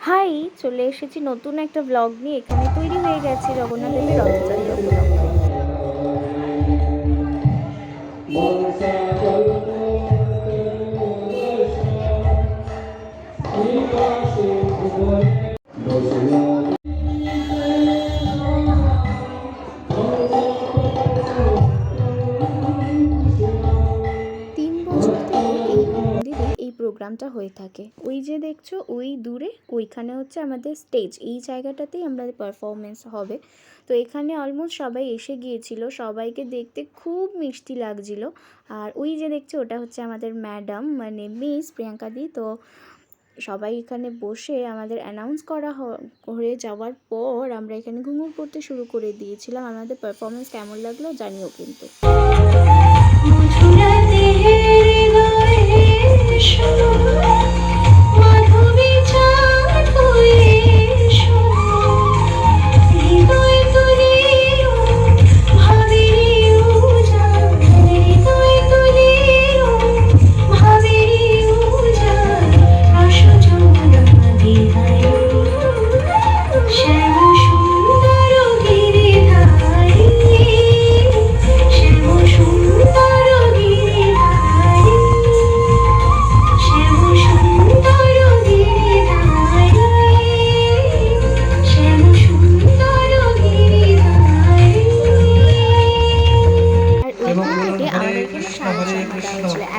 High, চলে এসেছি নতুন একটা ব্লগ নিয়ে। এখানে তৈরি হয়ে গেছে জগন্নাথ দেবের রথযাত্রা উপলক্ষে। তিন বছর থেকে এই মন্দিরে এই প্রোগ্রামটা হয়ে থাকে। ওই যে দেখছো ওই দূরে, ওইখানে হচ্ছে আমাদের স্টেজ। এই জায়গাটাতেই আমাদের পারফরমেন্স হবে। তো এখানে অলমোস্ট সবাই এসে গিয়েছিল, সবাইকে দেখতে খুব মিষ্টি লাগছিল। আর ওই যে দেখছো ওটা হচ্ছে আমাদের ম্যাডাম, মানে মিস প্রিয়াঙ্কা দি। তো সবাই এখানে বসে আমাদের অ্যানাউন্স করা হয়ে যাওয়ার পর আমরা এখানে ঘুঙুর পড়তে শুরু করে দিয়েছিলাম। আমাদের পারফরমেন্স কেমন লাগলো জানিও কিন্তু।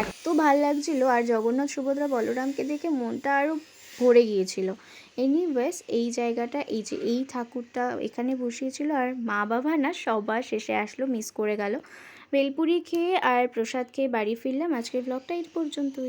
এত ভাল লাগছিল, আর জগন্নাথ সুভদ্রা বলরামকে দেখে মনটা আরও ভরে গিয়েছিল। এনিওয়েজ এই জায়গাটা, এই যে এই ঠাকুরটা এখানে বসিয়েছিল, আর মা বাবা না সবার শেষে আসলো, মিস করে গেল। বেলপুরি খেয়ে আর প্রসাদ খেয়ে বাড়ি ফিরলাম। আজকের ব্লগটা এই পর্যন্তই।